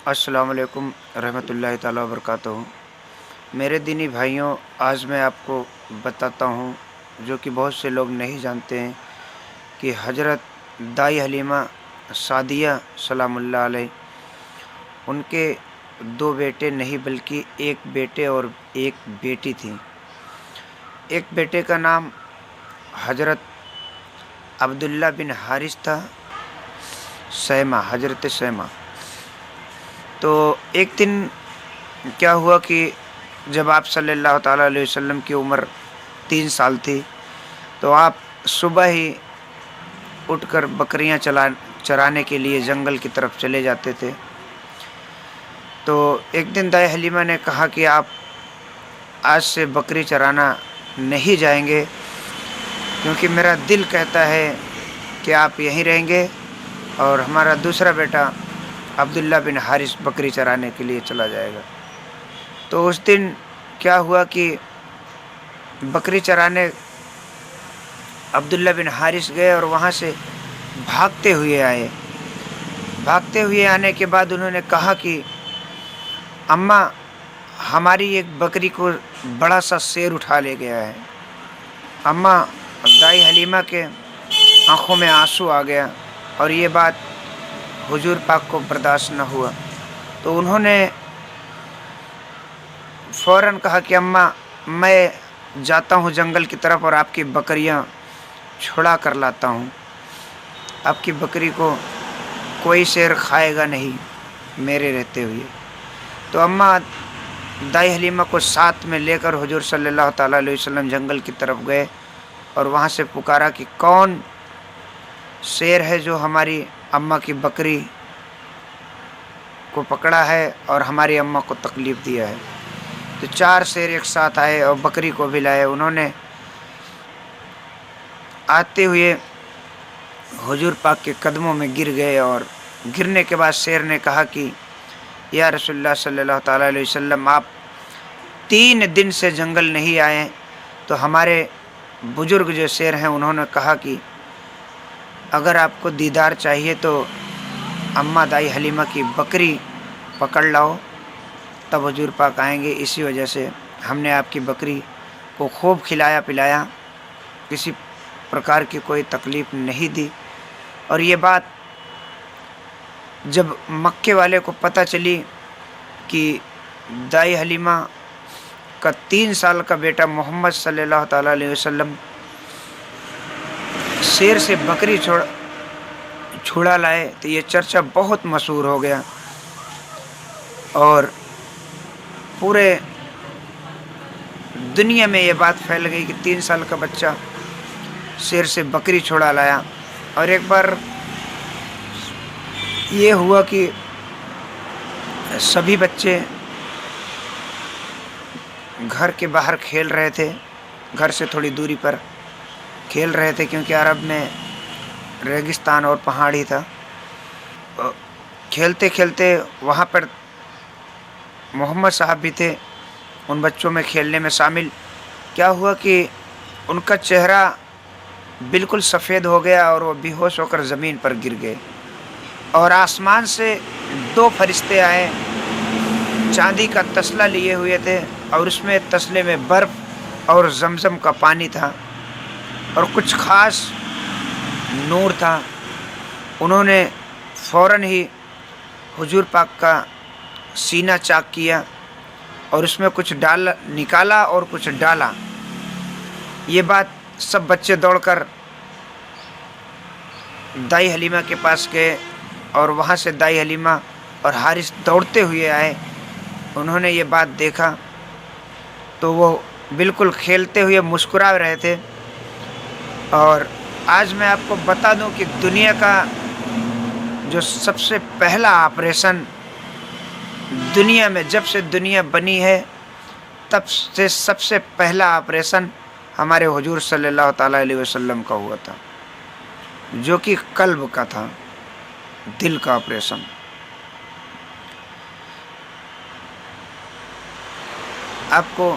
السلام علیکم رحمۃ اللہ تعالیٰ وبرکاتہ۔ میرے دینی بھائیوں، آج میں آپ کو بتاتا ہوں جو کہ بہت سے لوگ نہیں جانتے ہیں کہ حضرت دائی حلیمہ سعدیہ سلام اللہ علیہ، ان کے دو بیٹے نہیں بلکہ ایک بیٹے اور ایک بیٹی تھی۔ ایک بیٹے کا نام حضرت عبداللہ بن حارث تھا، حضرت سیمہ۔ تو ایک دن کیا ہوا کہ جب آپ صلی اللہ تعالیٰ علیہ وسلم کی عمر 3 سال تھی تو آپ صبح ہی اٹھ کر بکریاں چرانے کے لیے جنگل کی طرف چلے جاتے تھے۔ تو ایک دن دائی حلیمہ نے کہا کہ آپ آج سے بکری چرانا نہیں جائیں گے، کیونکہ میرا دل کہتا ہے کہ آپ یہیں رہیں گے اور ہمارا دوسرا بیٹا عبداللہ بن حارث بکری چرانے کے لیے چلا جائے گا۔ تو اس دن کیا ہوا کہ بکری چرانے عبداللہ بن حارث گئے اور وہاں سے بھاگتے ہوئے آئے۔ بھاگتے ہوئے آنے کے بعد انہوں نے کہا کہ اماں، ہماری ایک بکری کو بڑا سا شیر اٹھا لے گیا ہے۔ اماں، دائی حلیمہ کے آنکھوں میں آنسو آ گیا اور یہ بات حضور پاک کو برداشت نہ ہوا، تو انہوں نے فوراً کہا کہ اماں، میں جاتا ہوں جنگل کی طرف اور آپ کی بکریاں چھڑا کر لاتا ہوں۔ آپ کی بکری کو کوئی شیر کھائے گا نہیں میرے رہتے ہوئے۔ تو اماں دائی حلیمہ کو ساتھ میں لے کر حضور صلی اللہ تعالیٰ علیہ وسلم جنگل کی طرف گئے اور وہاں سے پکارا کہ کون شیر ہے جو ہماری اماں کی بکری کو پکڑا ہے اور ہماری اماں کو تکلیف دیا ہے۔ تو 4 شیر ایک ساتھ آئے اور بکری کو بھی لائے۔ انہوں نے آتے ہوئے حضور پاک کے قدموں میں گر گئے اور گرنے کے بعد شیر نے کہا کہ یا رسول اللہ صلی اللہ تعالیٰ علیہ وسلم، آپ 3 دن سے جنگل نہیں آئے، تو ہمارے بزرگ جو شیر ہیں انہوں نے کہا کہ اگر آپ کو دیدار چاہیے تو اماں دائی حلیمہ کی بکری پکڑ لاؤ، تب حضور پاک آئیں گے۔ اسی وجہ سے ہم نے آپ کی بکری کو خوب کھلایا پلایا، کسی پرکار کی کوئی تکلیف نہیں دی۔ اور یہ بات جب مکے والے کو پتہ چلی کہ دائی حلیمہ کا 3 سال کا بیٹا محمد صلی اللہ تعالیٰ علیہ وسلم شیر سے بکری چھڑا لائے، تو یہ چرچہ بہت مشہور ہو گیا اور پورے دنیا میں یہ بات پھیل گئی کہ 3 سال کا بچہ شیر سے بکری چھڑا لایا۔ اور ایک بار یہ ہوا کہ سبھی بچے گھر کے باہر کھیل رہے تھے، گھر سے تھوڑی دوری پر کھیل رہے تھے، کیونکہ عرب میں ریگستان اور پہاڑی تھا۔ کھیلتے کھیلتے وہاں پر محمد صاحب بھی تھے، ان بچوں میں کھیلنے میں شامل۔ کیا ہوا کہ ان کا چہرہ بالکل سفید ہو گیا اور وہ بے ہوش ہو کر زمین پر گر گئے، اور آسمان سے 2 فرشتے آئے، چاندی کا تسلا لیے ہوئے تھے اور اس میں تسلے میں برف اور زمزم کا پانی تھا اور کچھ خاص نور تھا۔ انہوں نے فوراً ہی حضور پاک کا سینہ چاک کیا اور اس میں کچھ نکالا اور کچھ ڈالا۔ یہ بات سب بچے دوڑ کر دائی حلیمہ کے پاس گئے اور وہاں سے دائی حلیمہ اور حارث دوڑتے ہوئے آئے۔ انہوں نے یہ بات دیکھا تو وہ بالکل کھیلتے ہوئے مسکرا رہے تھے۔ اور آج میں آپ کو بتا دوں کہ دنیا کا جو سب سے پہلا آپریشن دنیا میں، جب سے دنیا بنی ہے تب سے سب سے پہلا آپریشن ہمارے حضور صلی اللہ تعالیٰ علیہ وسلم کا ہوا تھا، جو کہ قلب کا تھا، دل کا آپریشن۔ آپ کو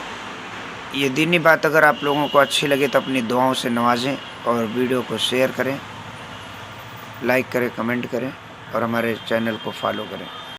یہ دینی بات اگر آپ لوگوں کو اچھی لگے تو اپنی دعاؤں سے نوازیں اور ویڈیو کو شیئر کریں، لائک کریں، کمنٹ کریں اور ہمارے چینل کو فالو کریں۔